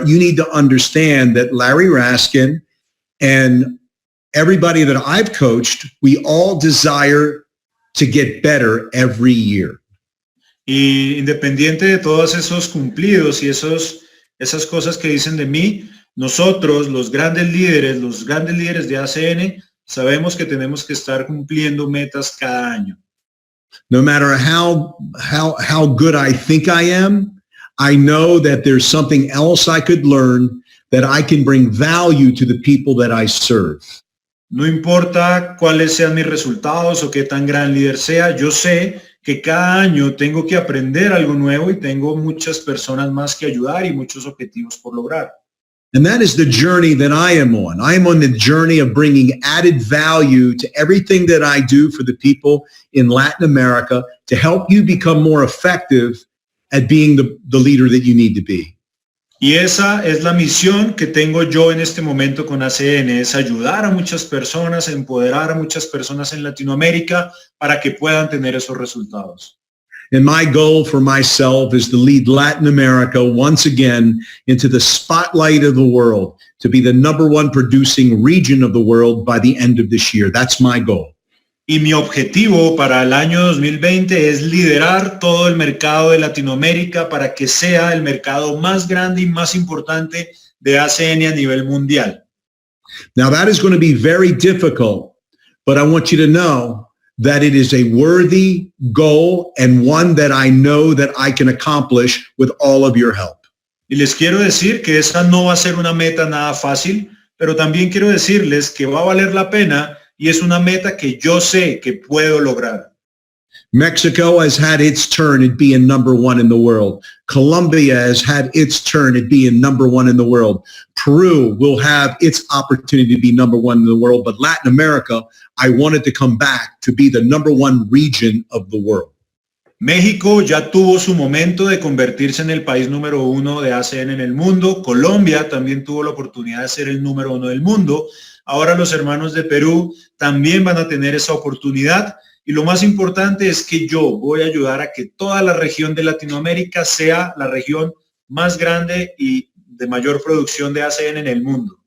you need to understand that Larry Raskin and everybody that I've coached, we all desire to get better every year. Y independiente de todos esos cumplidos y esas cosas que dicen de mí, nosotros, los grandes líderes de ACN, sabemos que tenemos que estar cumpliendo metas cada año. No matter how good I think I am, I know that there's something else I could learn that I can bring value to the people that I serve. No importa cuáles sean mis resultados o qué tan gran líder sea, yo sé que cada año tengo que aprender algo nuevo y tengo muchas personas más que ayudar y muchos objetivos por lograr. And that is the journey that I am on. I am on the journey of bringing added value to everything that I do for the people in Latin America to help you become more effective at being the leader that you need to be. Y esa es la misión que tengo yo en este momento con ACN, es ayudar a muchas personas, empoderar a muchas personas en Latinoamérica para que puedan tener esos resultados. And my goal for myself is to lead Latin America once again into the spotlight of the world, to be the number one producing region of the world by the end of this year. That's my goal. Y mi objetivo para el año 2020 es liderar todo el mercado de Latinoamérica para que sea el mercado más grande y más importante de ACN a nivel mundial. Now that is going to be very difficult, but I want you to know that it is a worthy goal and one that I know that I can accomplish with all of your help. Y les quiero decir que esa no va a ser una meta nada fácil, pero también quiero decirles que va a valer la pena y es una meta que yo sé que puedo lograr. Mexico has had its turn at being number one in the world. Colombia has had its turn at being number one in the world. Peru will have its opportunity to be number one in the world. But Latin America, I wanted to come back to be the number one region of the world. México ya tuvo su momento de convertirse en el país número uno de ACN en el mundo. Colombia también tuvo la oportunidad de ser el número uno del mundo. Ahora los hermanos de Perú también van a tener esa oportunidad. Y lo más importante es que yo voy a ayudar a que toda la región de Latinoamérica sea la región más grande y de mayor producción de ACN en el mundo.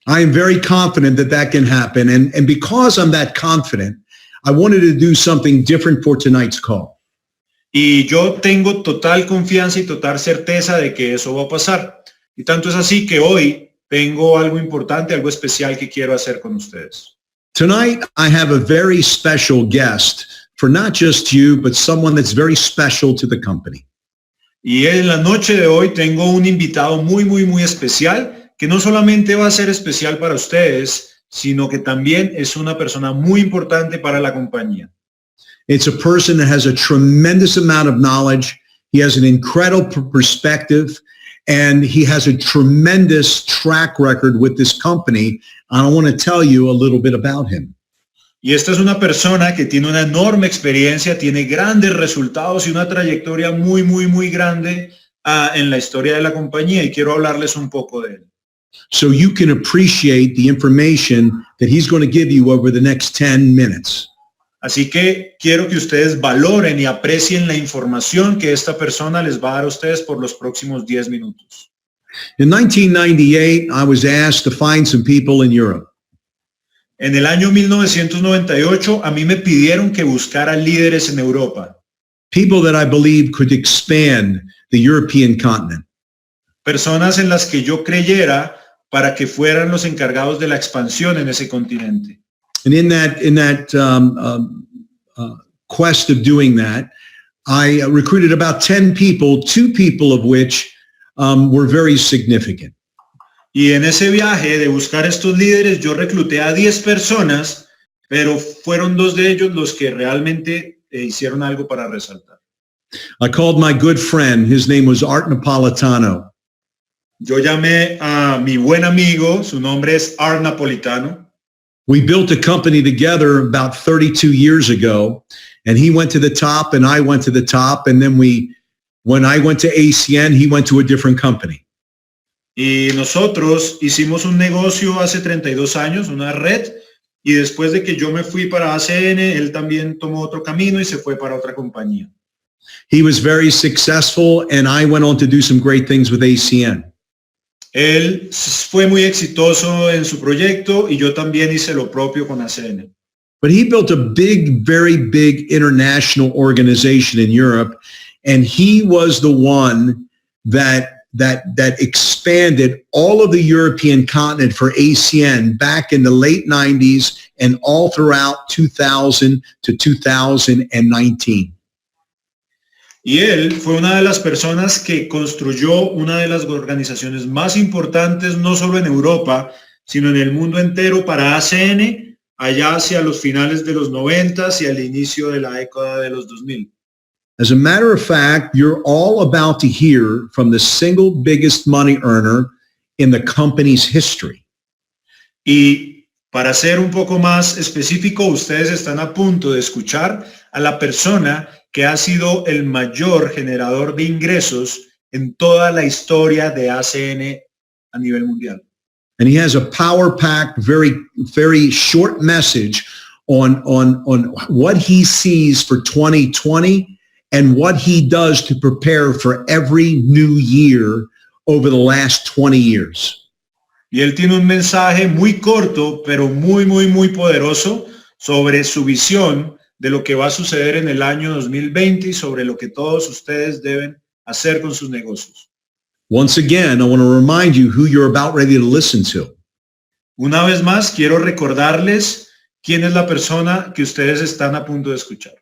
I am very confident that that can happen. And because I'm that confident, I wanted to do something different for tonight's call. Y yo tengo total confianza y total certeza de que eso va a pasar. Y tanto es así que hoy tengo algo importante, algo especial que quiero hacer con ustedes. Tonight, I have a very special guest for not just you, but someone that's very special to the company. Y en la noche de hoy tengo un invitado muy especial, que no solamente va a ser especial para ustedes, sino que también es una persona muy importante para la compañía. It's a person that has a tremendous amount of knowledge. He has an incredible perspective, and he has a tremendous track record with this company. I want to tell you a little bit about him. Y esta es una persona que tiene una enorme experiencia, tiene grandes resultados y una trayectoria muy grande en la historia de la compañía, y quiero hablarles un poco de él. So you can appreciate the information that he's going to give you over the next 10 minutes. Así que quiero que ustedes valoren y aprecien la información que esta persona les va a dar a ustedes por los próximos 10 minutos. In 1998, I was asked to find some people in Europe. En el año 1998, a mí me pidieron que buscara líderes en Europa. People that I believe could expand the European continent. Personas en las que yo creyera para que fueran los encargados de la expansión en ese continente. And in that quest of doing that, I recruited about 10 people, 2 people of which were very significant. Y en ese viaje de buscar estos líderes, yo recluté a 10 personas, pero fueron 2 de ellos los que realmente hicieron algo para resaltar. I called my good friend. His name was Art Napolitano. Yo llamé a mi buen amigo, su nombre es Art Napolitano. We built a company together about 32 years ago, and he went to the top and I went to the top, and then when I went to ACN, he went to a different company. Y nosotros hicimos un negocio hace 32 años, una red, y después de que yo me fui para ACN, él también tomó otro camino y se fue para otra compañía. He was very successful, and I went on to do some great things with ACN. Él fue muy exitoso en su proyecto y yo también hice lo propio con ACN. But he built a big, very big international organization in Europe, and he was the one that expanded all of the European continent for ACN back in the late 90s and all throughout 2000 to 2019. Y él fue una de las personas que construyó una de las organizaciones más importantes, no solo en Europa, sino en el mundo entero para ACN, allá hacia los finales de los 90 y al inicio de la década de los 2000. As a matter of fact, you're all about to hear from the single biggest money earner in the company's history. Y para ser un poco más específico, ustedes están a punto de escuchar a la persona que ha sido el mayor generador de ingresos en toda la historia de ACN a nivel mundial. And he has a power-packed, very, very short message on what he sees for 2020 and what he does to prepare for every new year over the last 20 years. Y él tiene un mensaje muy corto, pero muy, muy, muy poderoso sobre su visión de lo que va a suceder en el año 2020 y sobre lo que todos ustedes deben hacer con sus negocios. Once again, I want to remind you who you're about ready to listen to. Una vez más, quiero recordarles quién es la persona que ustedes están a punto de escuchar.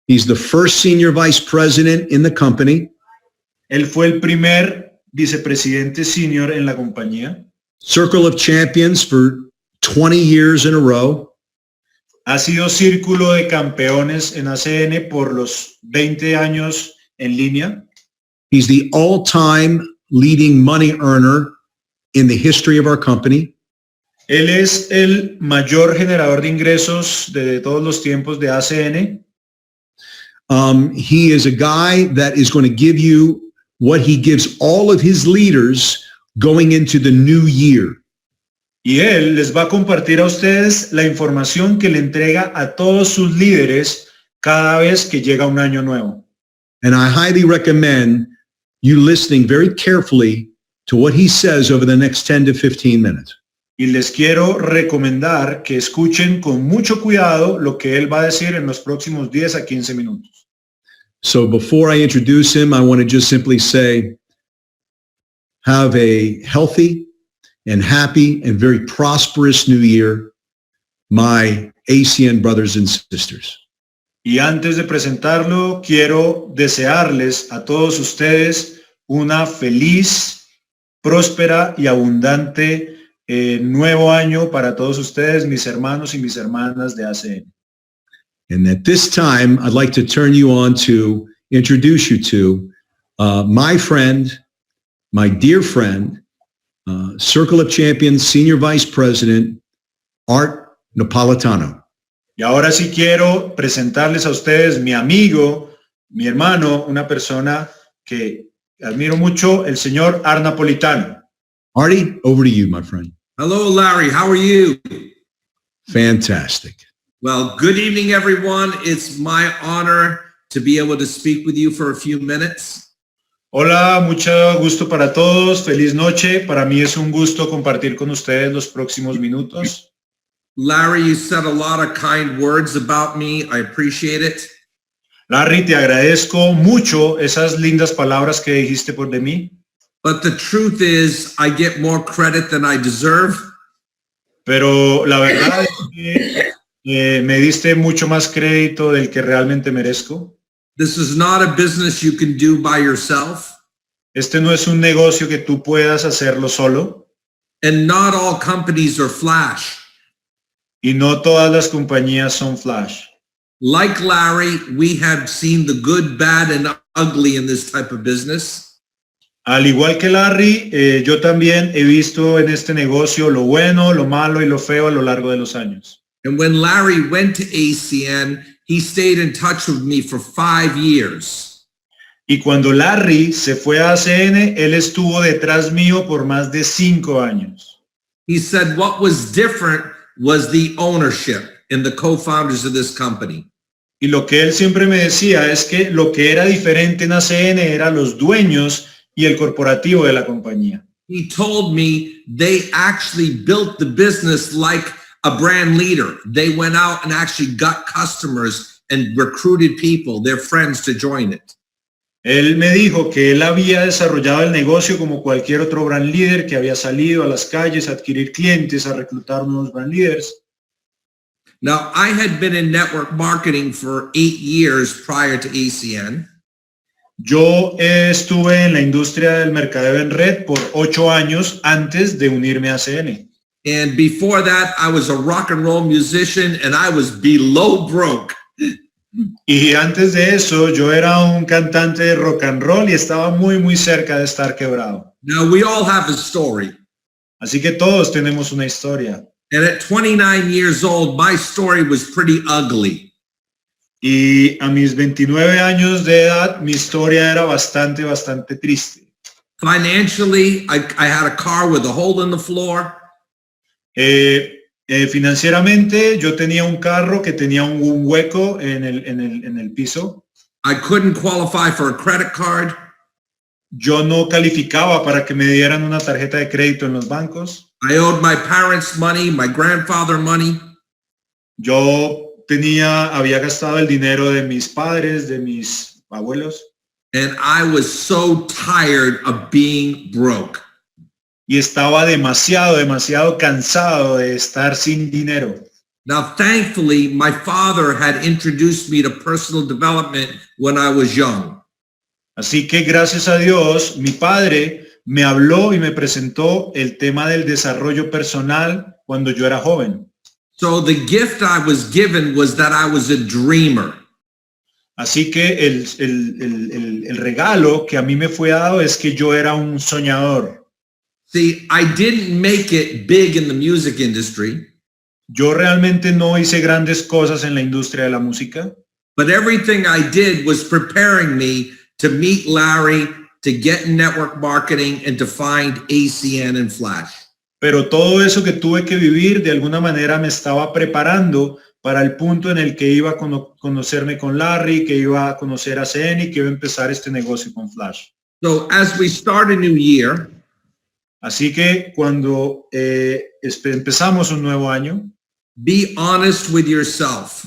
He's the first senior vice president in the company. Él fue el primer vicepresidente senior en la compañía. Circle of Champions for 20 years in a row. Ha sido círculo de campeones en ACN por los 20 años en línea. He's the all-time leading money earner in the history of our company. Él es el mayor generador de ingresos de todos los tiempos de ACN. He is a guy that is going to give you what he gives all of his leaders going into the new year. Y él les va a compartir a ustedes la información que le entrega a todos sus líderes cada vez que llega un año nuevo. And I highly recommend you listening very carefully to what he says over the next 10 to 15 minutes. Y les quiero recomendar que escuchen con mucho cuidado lo que él va a decir en los próximos 10 a 15 minutos. So before I introduce him, I want to just simply say, have a healthy and happy and very prosperous new year, my ACN brothers and sisters. Y antes de presentarlo, quiero desearles a todos ustedes una feliz, próspera y abundante nuevo año para todos ustedes, mis hermanos y mis hermanas de ACN. And at this time, I'd like to turn you on to introduce you to my friend, my dear friend, Circle of Champions Senior Vice President, Art Napolitano. Y ahora sí quiero presentarles a ustedes mi amigo, mi hermano, una persona que admiro mucho, el señor Art Napolitano. Artie, over to you, my friend. Hello, Larry. How are you? Fantastic. Well, good evening, everyone. It's my honor to be able to speak with you for a few minutes. Hola, mucho gusto para todos. Feliz noche. Para mí es un gusto compartir con ustedes los próximos minutos. Larry, you said a lot of kind words about me. I appreciate it. Larry, te agradezco mucho esas lindas palabras que dijiste por de mí. But the truth is, I get more credit than I deserve. Pero la verdad es que me diste mucho más crédito del que realmente merezco. This is not a business you can do by yourself. Este no es un negocio que tú puedas hacerlo solo. And not all companies are flash. Y no todas las compañías son flash. Like Larry, we have seen the good, bad, and ugly in this type of business. Al igual que Larry, yo también he visto en este negocio lo bueno, lo malo y lo feo a lo largo de los años. And when Larry went to ACN, he stayed in touch with me for 5 years. Y cuando Larry se fue a ACN, él estuvo detrás mío por más de 5 años. He said what was different was the ownership and the co-founders of this company. Y lo que él siempre me decía es que lo que era diferente en ACN era los dueños y el corporativo de la compañía. He told me they actually built the business like a brand leader. They went out and actually got customers and recruited people, their friends, to join it. Él me dijo que él había desarrollado el negocio como cualquier otro brand leader que había salido a las calles a adquirir clientes, a reclutar nuevos brand leaders. Now, I had been in network marketing for 8 years prior to ACN. Yo estuve en la industria del mercadeo en red por 8 años antes de unirme a ACN. And before that, I was a rock and roll musician and I was below broke. Y antes de eso, yo era un cantante de rock and roll y estaba muy cerca de estar quebrado. Now, we all have a story. Así que todos tenemos una historia. And at 29 years old, my story was pretty ugly. Y a mis 29 años de edad, mi historia era bastante triste. Financially, I had a car with a hole in the floor. Financieramente, yo tenía un carro que tenía un hueco en el piso. I couldn't qualify for a credit card. Yo no calificaba para que me dieran una tarjeta de crédito en los bancos. I owed my parents money, my grandfather money. Yo había gastado el dinero de mis padres, de mis abuelos. And I was so tired of being broke. Y estaba demasiado cansado de estar sin dinero. Now, thankfully, my father had introduced me to personal development when I was young. Así que gracias a Dios, mi padre me habló y me presentó el tema del desarrollo personal cuando yo era joven. So the gift I was given was that I was a dreamer. Así que el regalo que a mí me fue dado es que yo era un soñador. See, I didn't make it big in the music industry. Yo realmente no hice grandes cosas en la industria de la música. But everything I did was preparing me to meet Larry, to get in network marketing, and to find ACN and Flash. Pero todo eso que tuve que vivir de alguna manera me estaba preparando para el punto en el que iba a conocerme con Larry, que iba a conocer a ACN y que iba a empezar este negocio con Flash. So as we start a new year, así que cuando empezamos un nuevo año, be honest with yourself.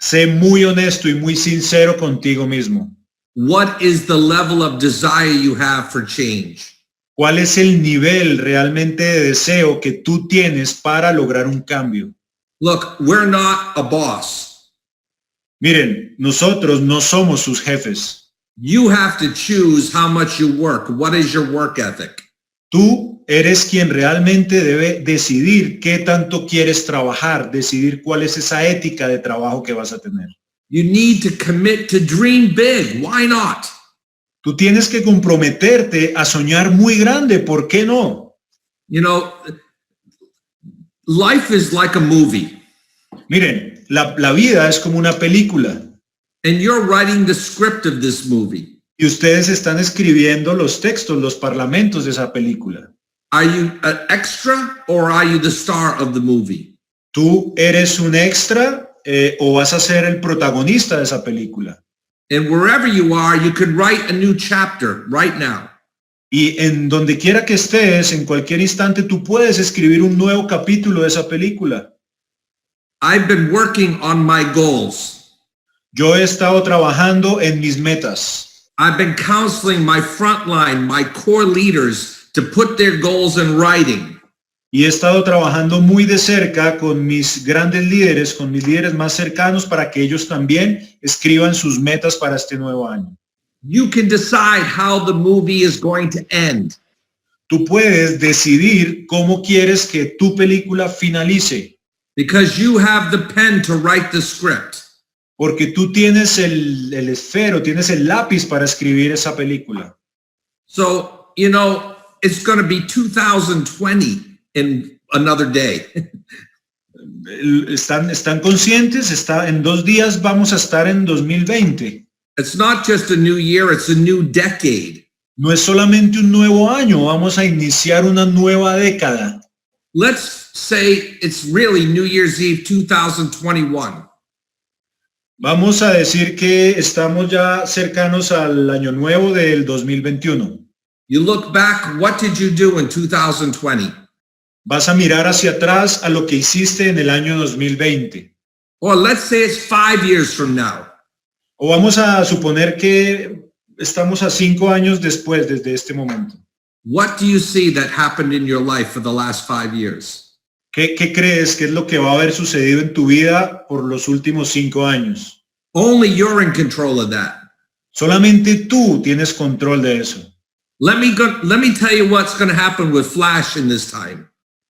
Sé muy honesto y muy sincero contigo mismo. What is the level of desire you have for change? ¿Cuál es el nivel realmente de deseo que tú tienes para lograr un cambio? Look, we're not a boss. Miren, nosotros no somos sus jefes. You have to choose how much you work. What is your work ethic? Tú eres quien realmente debe decidir qué tanto quieres trabajar, decidir cuál es esa ética de trabajo que vas a tener. You need to commit to dream big. Why not? Tú tienes que comprometerte a soñar muy grande. ¿Por qué no? You know, life is like a movie. Miren, la vida es como una película. And you're writing the script of this movie. Y ustedes están escribiendo los textos, los parlamentos de esa película. Are you an extra or are you the star of the movie? ¿Tú eres un extra o vas a ser el protagonista de esa película? And wherever you are, you could write a new chapter right now. Y en donde quiera que estés, en cualquier instante, tú puedes escribir un nuevo capítulo de esa película. I've been working on my goals. Yo he estado trabajando en mis metas. I've been counseling my frontline, my core leaders to put their goals in writing. Y he estado trabajando muy de cerca con mis grandes líderes, con mis líderes más cercanos, para que ellos también escriban sus metas para este nuevo año. You can decide how the movie is going to end. Tú puedes decidir cómo quieres que tu película finalice. Because you have the pen to write the script. Porque tú tienes el esfero, tienes el lápiz para escribir esa película. So, you know, it's going to be 2020 in another day. ¿Están conscientes? En 2 días vamos a estar en 2020. It's not just a new year, it's a new decade. No es solamente un nuevo año, vamos a iniciar una nueva década. Let's say it's really New Year's Eve 2021. Vamos a decir que estamos ya cercanos al año nuevo del 2021. You look back, what did you do in 2020? Vas a mirar hacia atrás a lo que hiciste en el año 2020. Or let's say it's 5 years from now. O vamos a suponer que estamos a 5 años después desde este momento. What do you see that happened in your life for the last 5 years? ¿Qué crees que es lo que va a haber sucedido en tu vida por los últimos 5 años? Only you're in control of that. Solamente tú tienes control de eso. Let me tell you what's going to happen with Flash in this time.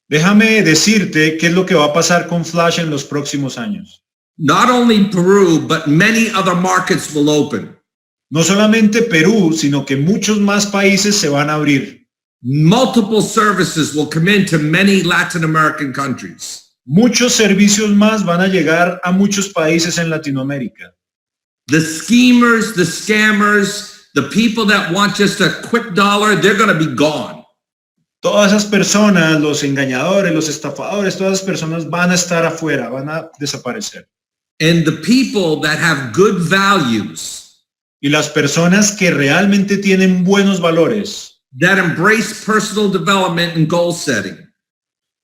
Déjame decirte qué es lo que va a pasar con Flash en los próximos años. Not only Peru, but many other markets will open. No solamente Perú, sino que muchos más países se van a abrir. Multiple services will come into many Latin American countries. Muchos servicios más van a llegar a muchos países en Latinoamérica. The schemers, the scammers, the people that want just a quick dollar, they're going to be gone. Todas esas personas, los engañadores, los estafadores, todas esas personas van a estar afuera, van a desaparecer. And the people that have good values, Y las personas que realmente tienen buenos valores, that embrace personal development and goal setting,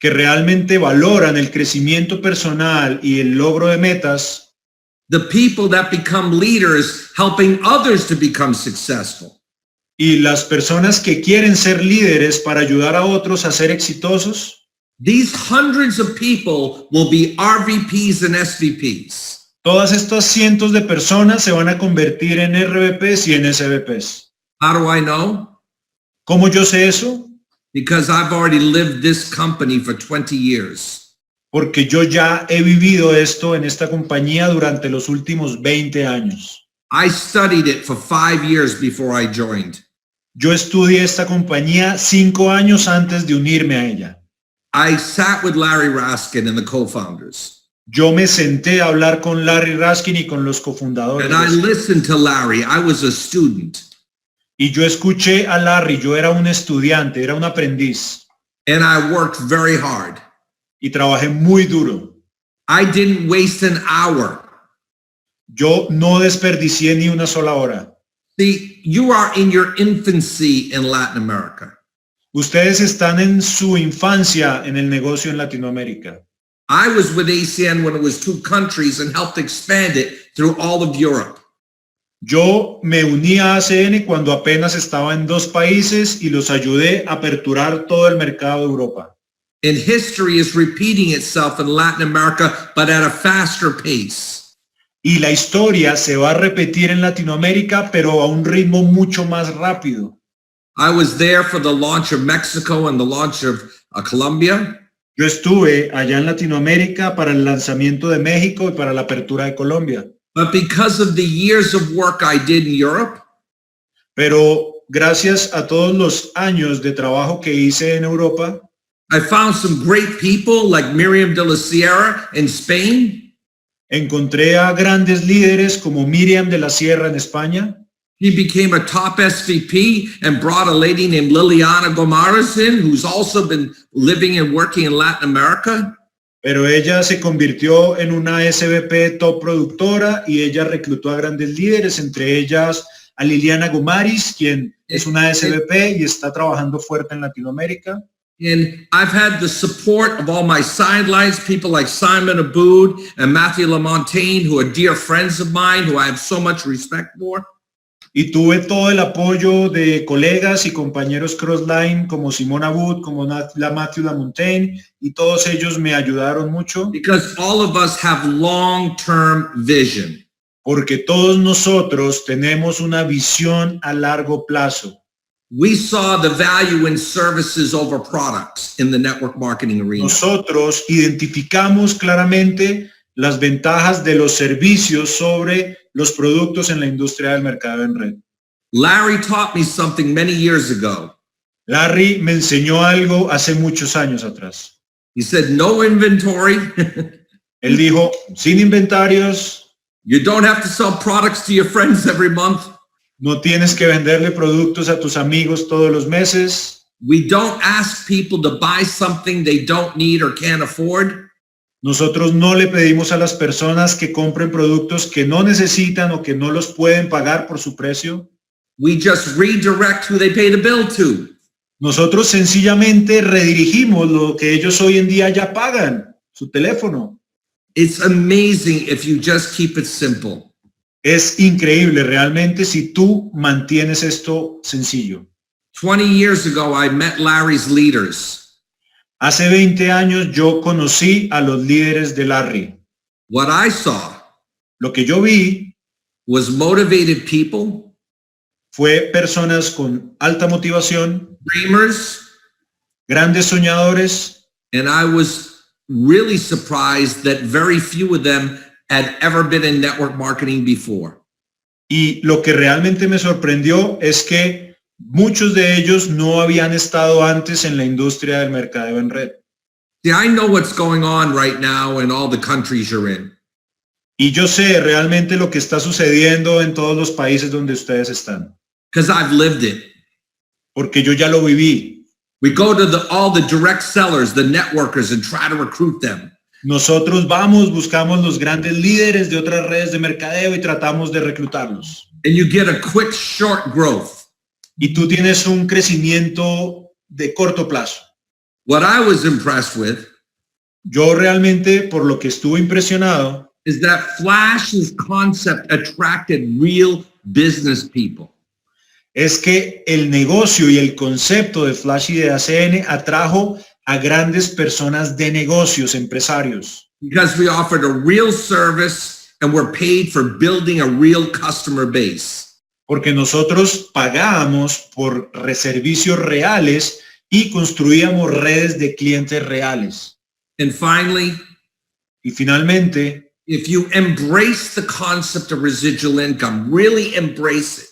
que realmente valoran el crecimiento personal y el logro de metas, the people that become leaders helping others to become successful, y las personas que quieren ser líderes para ayudar a otros a ser exitosos, these hundreds of people will be RVPs and SVPs. todas estas cientos de personas se van a convertir en RVPs y en SVPs. How do I know? ¿Cómo yo sé eso? Because I've already lived this company for 20 years. Porque yo ya he vivido esto en esta compañía durante los últimos 20 años. I studied it for 5 years before I joined. Yo estudié esta compañía 5 años antes de unirme a ella. I sat with Larry Raskin and the co-founders. Yo me senté a hablar con Larry Raskin y con los cofundadores. And I listened to Larry. I was a student. Y yo escuché a Larry, yo era un estudiante, era un aprendiz. And I worked very hard. Y trabajé muy duro. I didn't waste an hour. Yo no desperdicié ni una sola hora. See, you are in your infancy in Latin America. Ustedes están en su infancia en el negocio en Latinoamérica. I was with ACN when it was 2 countries and helped expand it through all of Europe. Yo me uní a ACN cuando apenas estaba en 2 países y los ayudé a aperturar todo el mercado de Europa. And history is repeating itself in Latin America, but at a faster pace. Y la historia se va a repetir en Latinoamérica, pero a un ritmo mucho más rápido. I was there for the launch of Mexico and the launch of Colombia. Yo estuve allá en Latinoamérica para el lanzamiento de México y para la apertura de Colombia. But because of the years of work I did in Europe, Pero gracias a todos los años de trabajo que hice en Europa, I found some great people like Miriam de la Sierra in Spain. encontré a grandes líderes como Miriam de la Sierra en España. He became a top SVP and brought a lady named Liliana Gomares in, who's also been living and working in Latin America. Pero ella se convirtió en una SVP top productora y ella reclutó a grandes líderes, entre ellas a Liliana Gomares, quien es una SVP y está trabajando fuerte en Latinoamérica. And I've had the support of all my sidelines, people like Simon Aboud and Matthew Lamontagne, who are dear friends of mine, who I have so much respect for. Y tuve todo el apoyo de colegas y compañeros crossline como Simón Abud, como Matthew Lamontagne, y todos ellos me ayudaron mucho. Because all of us have long-term vision. Porque todos nosotros tenemos una visión a largo plazo. We saw the value in services over products in the network marketing arena. Nosotros identificamos claramente las ventajas de los servicios sobre los productos en la industria del mercado en red. Larry taught me something many years ago. Larry me enseñó algo hace muchos años atrás. He said, no inventory. Él dijo, sin inventarios. You don't have to sell products to your friends every month. No tienes que venderle productos a tus amigos todos los meses. We don't ask people to buy something they don't need or can't afford. Nosotros no le pedimos a las personas que compren productos que no necesitan o que no los pueden pagar por su precio. We just redirect who they pay the bill to. Nosotros sencillamente redirigimos lo que ellos hoy en día ya pagan, su teléfono. It's amazing if you just keep it simple. Es increíble realmente si tú mantienes esto sencillo. 20 years ago, I met Larry's leaders. Hace 20 años yo conocí a los líderes de Larry. What I saw Lo que yo vi was motivated people, fue personas con alta motivación, dreamers, grandes soñadores, and I was really surprised that very few of them had ever been in network marketing before. y lo que realmente me sorprendió es que muchos de ellos no habían estado antes en la industria del mercadeo en red. See, I know what's going on right now in all the countries you're in. Y yo sé realmente lo que está sucediendo en todos los países donde ustedes están, Because I've lived it. porque yo ya lo viví. We go to all the direct sellers, the networkers, and try to recruit them. Nosotros vamos, buscamos los grandes líderes de otras redes de mercadeo y tratamos de reclutarlos. And you get a quick, short growth. Y tú tienes un crecimiento de corto plazo. What I was impressed with Yo realmente, por lo que estuve impresionado, is that Flash's concept attracted real business people. es que el negocio y el concepto de Flash y de ACN atrajo a grandes personas de negocios, empresarios, Because we offered a real service and we're paid for building a real customer base. porque nosotros pagábamos por servicios reales y construíamos redes de clientes reales. And finally, Y finalmente, if you embrace the concept of residual income, really embrace it,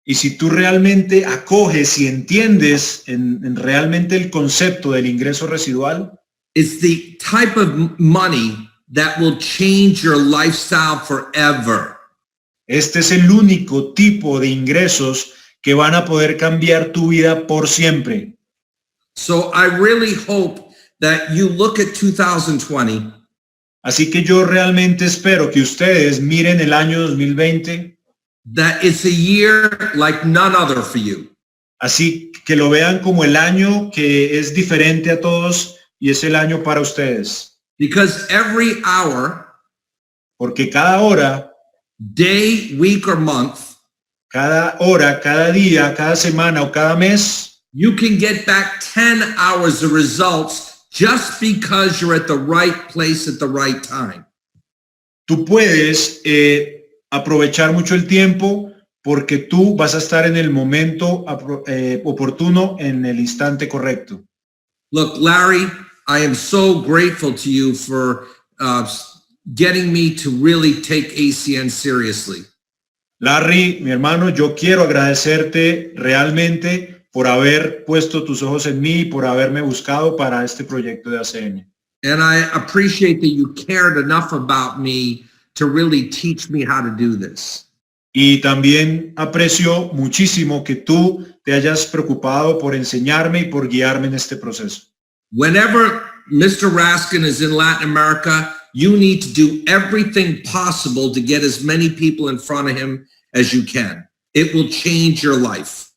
y si tú realmente acoges y entiendes en realmente el concepto del ingreso residual, it's the type of money that will change your lifestyle forever. este es el único tipo de ingresos que van a poder cambiar tu vida por siempre. So I really hope that you look at 2020 Así que yo realmente espero que ustedes miren el año 2020, that it's a year like none other for you. así que lo vean como el año que es diferente a todos y es el año para ustedes. Because every hour, Porque cada hora, day, week, or month, cada hora, cada día, cada semana o cada mes, you can get back 10 hours of results just because you're at the right place at the right time. tú puedes aprovechar mucho el tiempo porque tú vas a estar en el momento oportuno, en el instante correcto. Look, Larry, I am so grateful to you for getting me to really take ACN seriously. Larry, mi hermano, yo quiero agradecerte realmente por haber puesto tus ojos en mí y por haberme buscado para este proyecto de ACN. And I appreciate that you cared enough about me to really teach me how to do this. Y también aprecio muchísimo que tú te hayas preocupado por enseñarme y por guiarme en este proceso. Whenever Mr. Raskin is in Latin America, you need to do everything possible to get as many people in front of him as you can. It will change your life.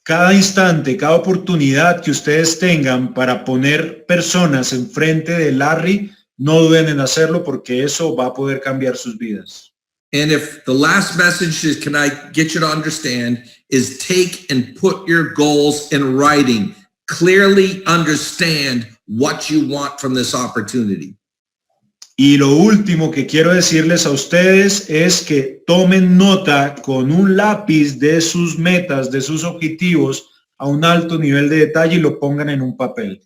Cada instante, cada oportunidad que ustedes tengan para poner personas enfrente de Larry, no duden en hacerlo porque eso va a poder cambiar sus vidas. And if the last message is, can I get you to understand, is take and put your goals in writing. Clearly understand what you want from this opportunity. Y lo último que quiero decirles a ustedes es que tomen nota con un lápiz de sus metas, de sus objetivos a un alto nivel de detalle y lo pongan en un papel.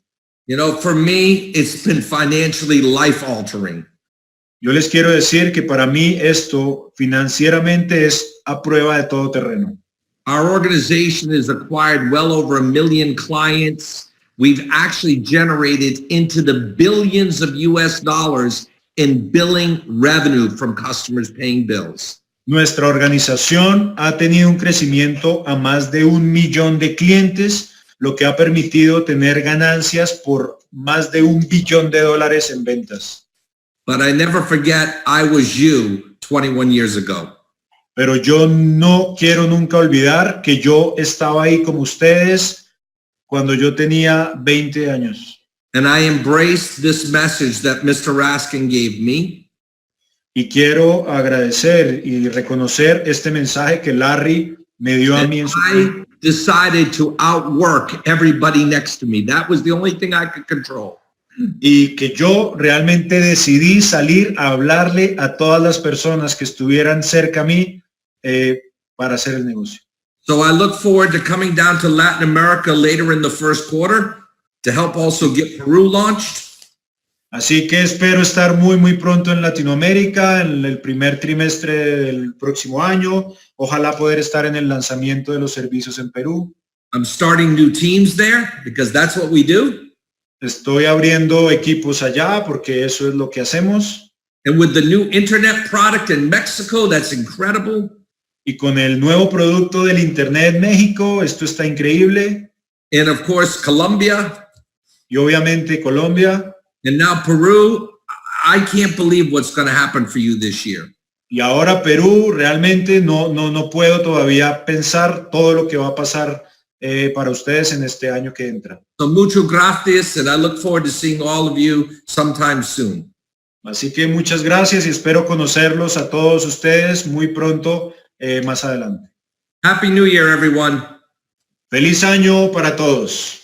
You know, for me, it's been financially life-altering. Yo les quiero decir que para mí esto financieramente es a prueba de todo terreno. Our organization has acquired well over 1 million clients. We've actually generated into the billions of US dollars in billing revenue from customers paying bills. Nuestra organización ha tenido un crecimiento a más de 1 millón de clientes, lo que ha permitido tener ganancias por más de $1 billón en ventas. But I never forget, I was you 21 years ago. Pero yo no quiero nunca olvidar que yo estaba ahí como ustedes cuando yo tenía 20 años. And I embraced this message that Mr. Raskin gave me. Y quiero agradecer y reconocer este mensaje que Larry me dio a And mí en su I decided to outwork everybody next to me. That was the only thing I could control. y que yo realmente decidí salir a hablarle a todas las personas que estuvieran cerca a mí para hacer el negocio. So I look forward to coming down to Latin America later in the first quarter to help also get Peru launched. Así que espero estar muy pronto en Latinoamérica en el primer trimestre del próximo año. Ojalá poder estar en el lanzamiento de los servicios en Perú. I'm starting new teams there because that's what we do. Estoy abriendo equipos allá porque eso es lo que hacemos. And with the new internet product in Mexico, that's incredible. Y con el nuevo producto del Internet México, esto está increíble. And of course, Colombia. Y obviamente Colombia. And now Peru. I can't believe what's going to happen for you this year. Y ahora Perú, realmente no puedo todavía pensar todo lo que va a pasar para ustedes en este año que entra. So muchas gracias, and I look forward to seeing all of you sometime soon. Así que muchas gracias y espero conocerlos a todos ustedes muy pronto más adelante. Happy New Year, everyone. Feliz año para todos.